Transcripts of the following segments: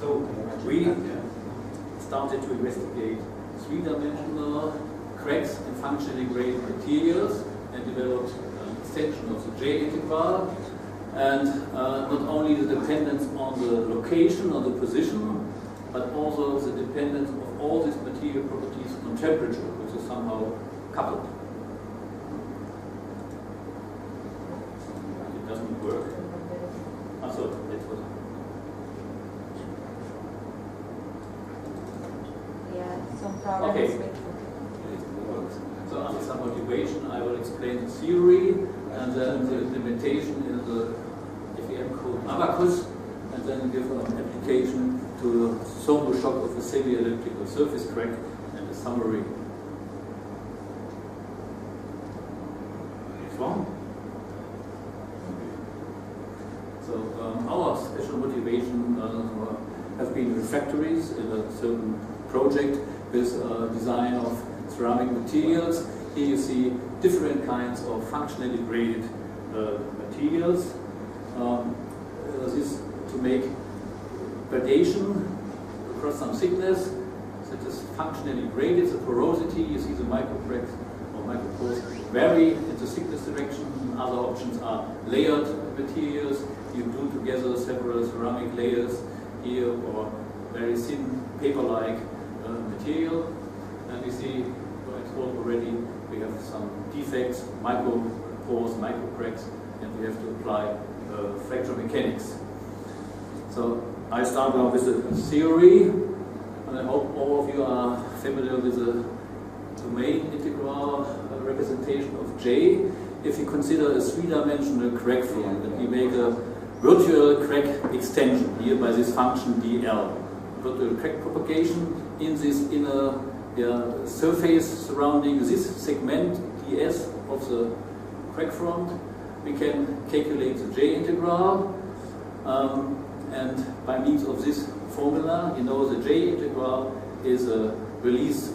So we started to investigate three-dimensional cracks in functionally graded materials and developed an extension of the J integral, and not only the dependence on the location or the position, but also the dependence of all these material properties on temperature, which is somehow coupled. It doesn't work. So that was. Yeah, some problems Okay. with. So after some motivation, I will explain the theory and then the implementation in the FEM code abacus, and then give an application to the thermal shock of a semi-elliptical surface crack and a summary. Next one. So our special motivation have been refractories in a certain project with design of ceramic materials. Here you see different kinds of functionally graded materials. This to make gradation across some thickness that is functionally graded. The porosity, you see the microcracks or micropores vary in the thickness direction. Other options are layered materials. You glue together several ceramic layers here, or very thin paper-like material. And we see, I told already, we have some defects, micropores, microcracks, and we have to apply fracture mechanics. So I start now with the theory, and I hope all of you are familiar with the domain integral representation of J. If you consider a three-dimensional crack front, and we make a virtual crack extension here by this function dl. Virtual crack propagation in this inner surface surrounding this segment ds of the crack front. We can calculate the J integral, and by means of this formula, you know the J integral is a release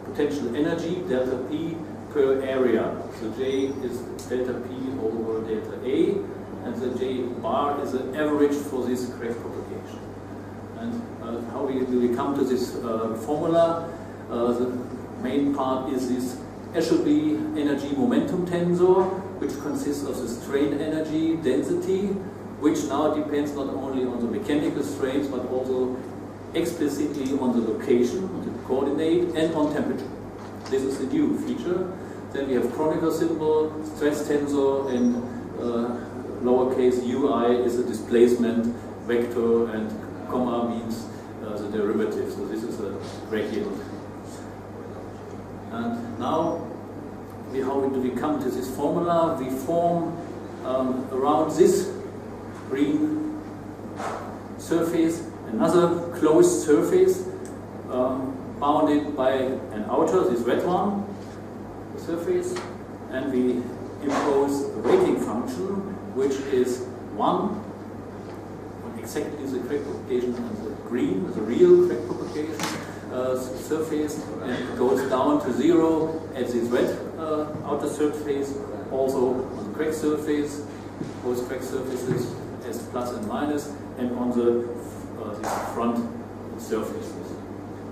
potential energy, delta P per area. So J is delta P over delta A, and the J bar is the average for this crack propagation. And how do we come to this formula? The main part is this Eshelby energy momentum tensor, which consists of the strain energy density, which now depends not only on the mechanical strains, but also explicitly on the location, on the coordinate, and on temperature. This is the new feature. Then we have Kronecker symbol, stress tensor, and lowercase ui is the displacement vector, and comma means the derivative. So this is a gradient. And now, how do we come to this formula? We form around this green surface another closed surface bounded by an outer, this red one, the surface, and we impose a weighting function which is 1, exactly the crack propagation on the green, the real crack propagation surface, and it goes down to 0 at this red outer surface, also on the crack surface, both crack surfaces as plus and minus, and on the front surfaces.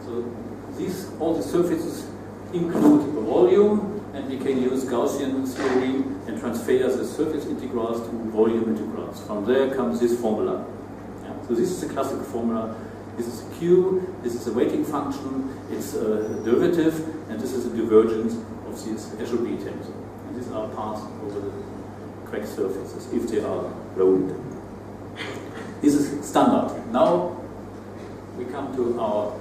So all the surfaces include a volume, and we can use Gaussian theory and transfer the surface integrals to volume integrals. From there comes this formula. Yeah. So this is the classical formula. This is a Q, this is a weighting function, it's a derivative, and this is a divergence of this Eshelby tensor. And these are passed over the crack surfaces if they are loaded. This is standard. Now we come to our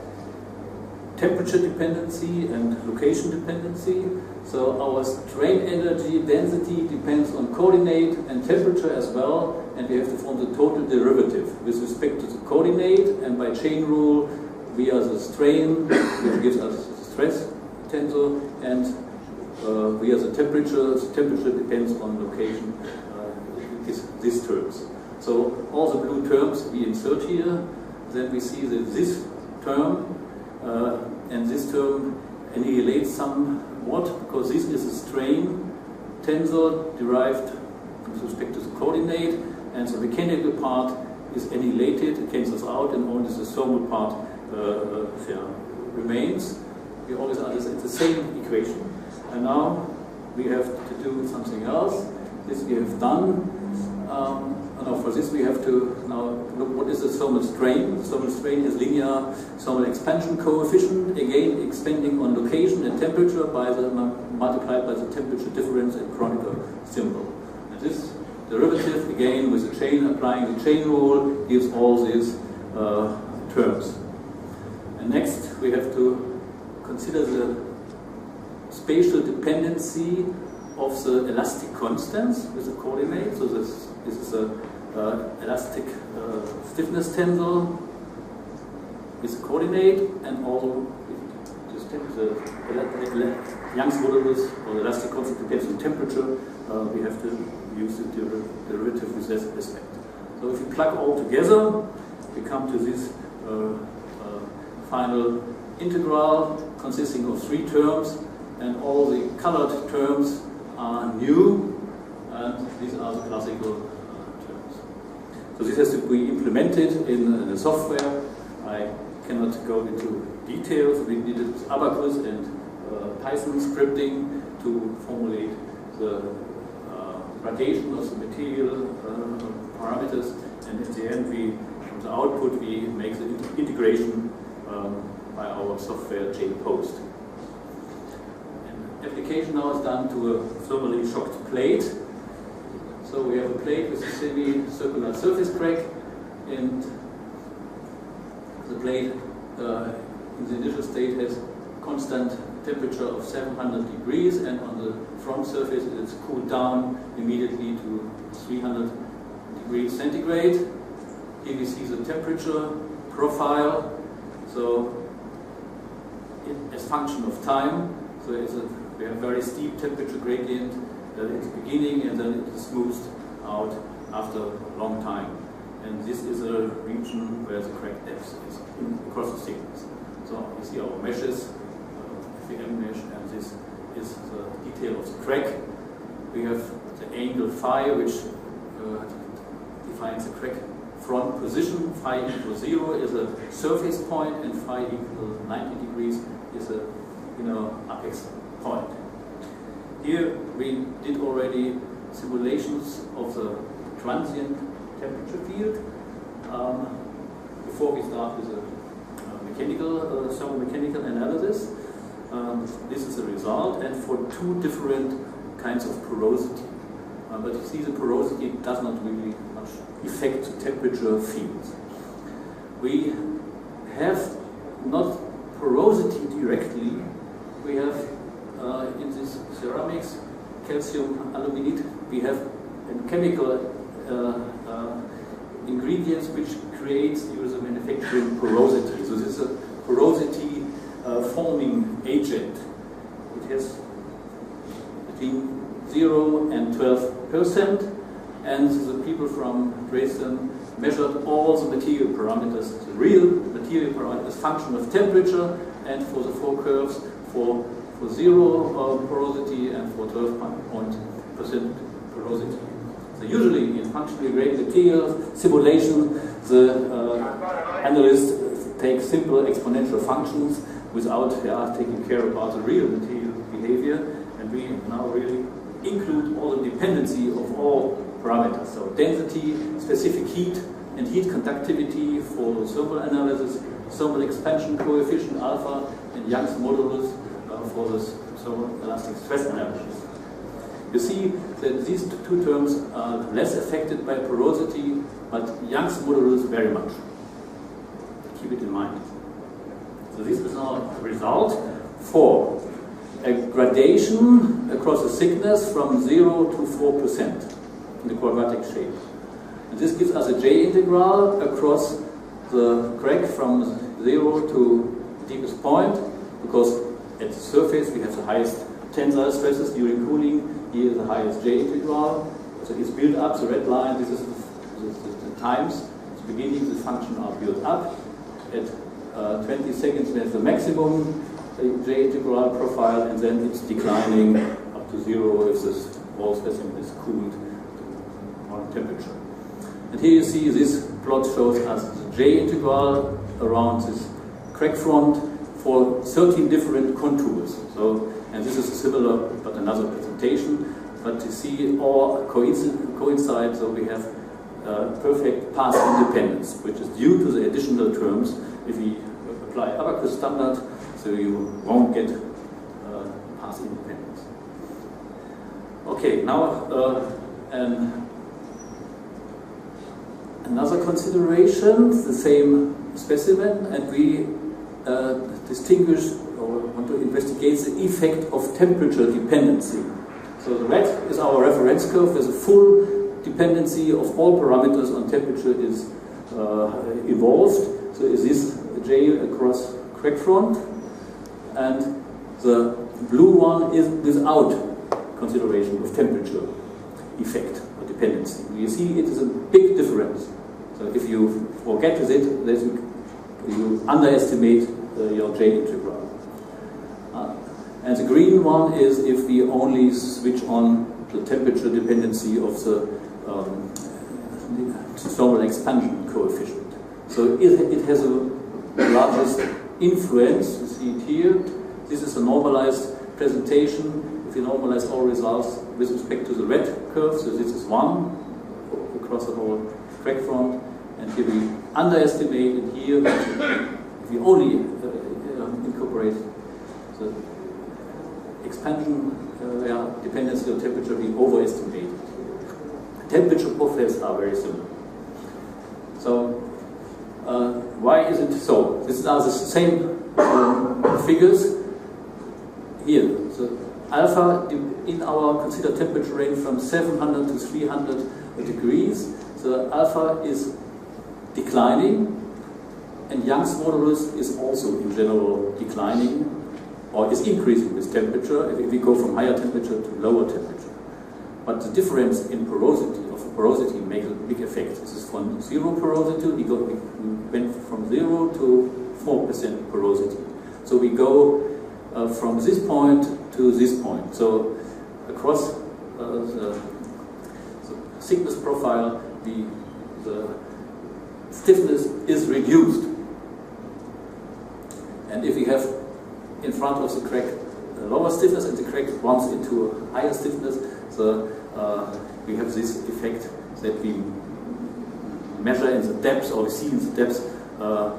temperature dependency and location dependency. So our strain energy density depends on coordinate and temperature as well, and we have to form the total derivative with respect to the coordinate, and by chain rule we are the strain, which gives us the stress tensor, and we are the temperature. The temperature depends on location, these terms. So all the blue terms we insert here, then we see that this term and this term annihilates somewhat, because this is a strain tensor derived with respect to the coordinate, and the mechanical part is annihilated, it cancels out, and only the thermal part remains. We always are at the same equation. And now we have to do something else. This we have done. For this we have to now look what is the thermal strain. The thermal strain is linear thermal expansion coefficient, again expanding on location and temperature multiplied by the temperature difference and Kronecker symbol. And this derivative, again with the chain, applying the chain rule, gives all these terms. And next we have to consider the spatial dependency of the elastic constants with the coordinates. So this is a elastic stiffness tensor with a coordinate, and also just take the Young's modulus or the elastic constant depends on temperature. We have to use the derivative with that aspect. So if you plug all together, we come to this final integral consisting of 3 terms, and all the colored terms are new, and these are the classical terms. So this has to be implemented in the software. I cannot go into details. We did it with Abacus and Python scripting to formulate the gradation of the material parameters, and at the end, from the output, we make the integration by our software JPost. And application now is done to a thermally shocked plate. So we have a plate with a semicircular surface crack, and the plate in the initial state has constant temperature of 700 degrees, and on the front surface it is cooled down immediately to 300 degrees centigrade. Here we see the temperature profile, so as function of time. So we have very steep temperature gradient at the beginning, and then it is smoothed out after a long time. And this is a region where the crack depth is across the thickness. So you see our meshes, FEM mesh, and this is the detail of the crack. We have the angle phi, which defines the crack front position. Phi equals 0 is a surface point, and phi equals 90 degrees is a apex point. Here we did already simulations of the transient temperature field before we start with the thermomechanical analysis. This is the result, and for 2 different kinds of porosity. But you see, the porosity does not really much affect the temperature fields. We have not porosity directly. We have in this ceramics, calcium aluminate, we have chemical ingredients which creates the manufacturing porosity. So this is a porosity forming agent. It has between 0 and 12%, and the people from Dresden measured all the material parameters, the real material parameters, function of temperature, and for the 4 curves for 0 porosity and for 12% porosity. So usually in functionally graded materials simulation, the analyst takes simple exponential functions without taking care about the real material behavior, and we now really include all the dependency of all parameters. So density, specific heat, and heat conductivity for thermal analysis, thermal expansion coefficient alpha, and Young's modulus for the thermoelastic stress analysis. You see that these 2 terms are less affected by porosity, but Young's modulus very much. Keep it in mind. So this is our result for a gradation across the thickness from 0 to 4% in the quadratic shape. And this gives us a J integral across the crack from 0 to the deepest point, because at the surface we have the highest tensile stresses during cooling. Here is the highest J integral. So it's built up, the red line, this is the times. At the beginning the functions are built up. At 20 seconds we have the maximum J integral profile, and then it's declining up to 0 if this wall specimen is cooled to 1 temperature. And here you see this plot shows us the J integral around this crack front for 13 different contours. So, and this is a similar but another presentation. But you see all coincide, so we have perfect path independence, which is due to the additional terms if we apply abacus standard, so you won't get path independence. Okay, now another consideration, the same specimen, and we distinguish or want to investigate the effect of temperature dependency. So the red is our reference curve, there's a full dependency of all parameters on temperature is involved. So is this J across crack front, and the blue one is without consideration of temperature effect or dependency. You see it is a big difference. So if you forget it, then you underestimate your J integral. And the green one is if we only switch on the temperature dependency of the thermal expansion coefficient. So it has a largest influence. You see it here. This is a normalized presentation. If you normalize all results with respect to the red curve, so this is 1 across the whole crack front, and here we underestimate, and here if we only incorporate the expansion dependency on temperature, we overestimate. Temperature profiles are very similar. So why is it so? These are the same figures here. So alpha in our considered temperature range from 700 to 300 degrees. So alpha is declining, and Young's modulus is also in general declining, or is increasing with temperature if we go from higher temperature to lower temperature. But the difference in porosity makes a big effect. This is from 0 porosity, we went from 0 to 4% porosity. So we go from this point to this point. So across the thickness profile, the stiffness is reduced. And if we have in front of the crack a lower stiffness and the crack runs into a higher stiffness, so we have this effect that we measure in the depths, or we see in the depths a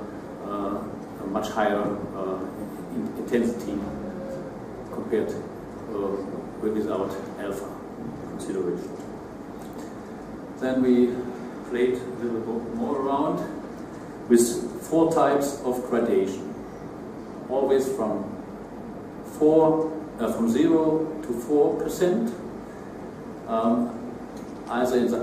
much higher intensity compared without alpha consideration. Then we played a little bit more around with 4 types of gradation, always from 0 to 4%, either in the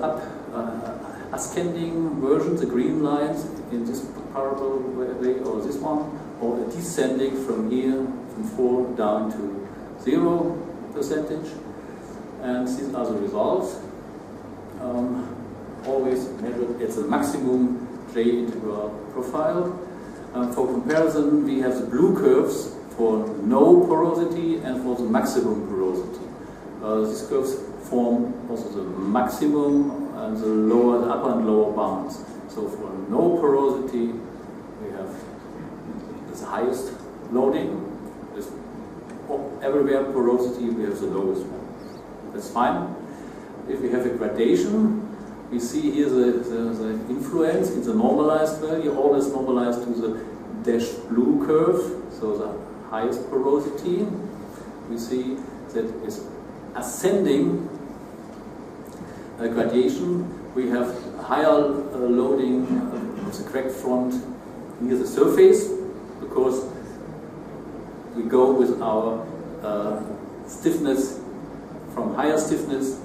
ascending version, the green lines in this parallel way, or this one, or descending from here from 4 down to 0%, and these are the results. Always measured at the maximum J integral profile. For comparison, we have the blue curves for no porosity and for the maximum porosity. These curves form also the maximum and the upper and lower bounds. So for no porosity, we have the highest loading. Everywhere porosity, we have the lowest one. That's fine. If we have a gradation, we see here the influence in the normalized value, always normalized to the dashed blue curve, so the highest porosity. We see that is ascending gradation. We have higher loading of the crack front near the surface, because we go with our stiffness from higher stiffness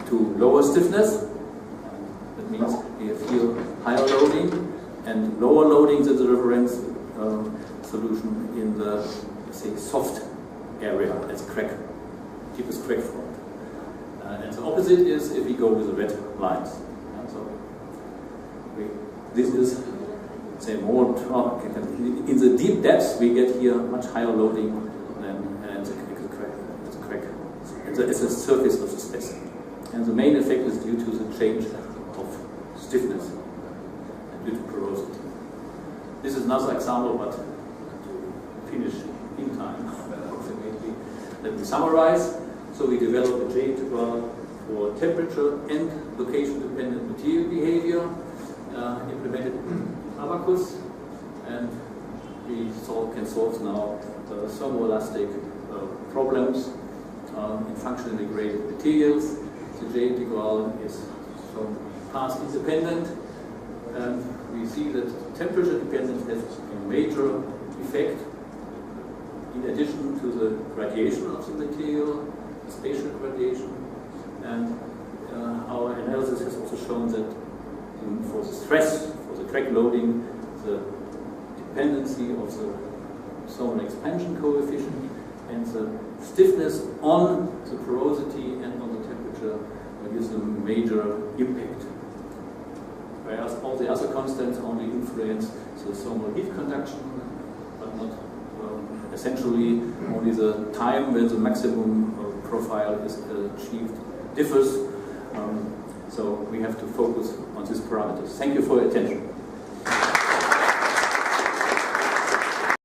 to lower stiffness. That means we have here higher loading and lower loading than the reference solution in the, say, soft area as crack, deepest crack front. And the opposite is if we go with the red lines. So this is, say, more in the deep depths we get here much higher loading than the crack. It's a surface of the specimen. And the main effect is due to the change stiffness and due to porosity. This is another example, but to finish in time, approximately. Let me summarize. So we developed a J integral for temperature and location-dependent material behavior, implemented Abacus, and we can solve now thermoelastic problems in functionally graded materials. The J integral is shown path independent, and we see that temperature dependence has a major effect in addition to the gradation of the material, the spatial gradation, and our analysis has also shown that for the stress, for the crack loading, the dependency of the thermal expansion coefficient and the stiffness on the porosity and on the temperature gives a major impact. Whereas all the other constants only influence the thermal heat conduction, but not essentially only the time when the maximum profile is achieved differs. So we have to focus on these parameters. Thank you for your attention.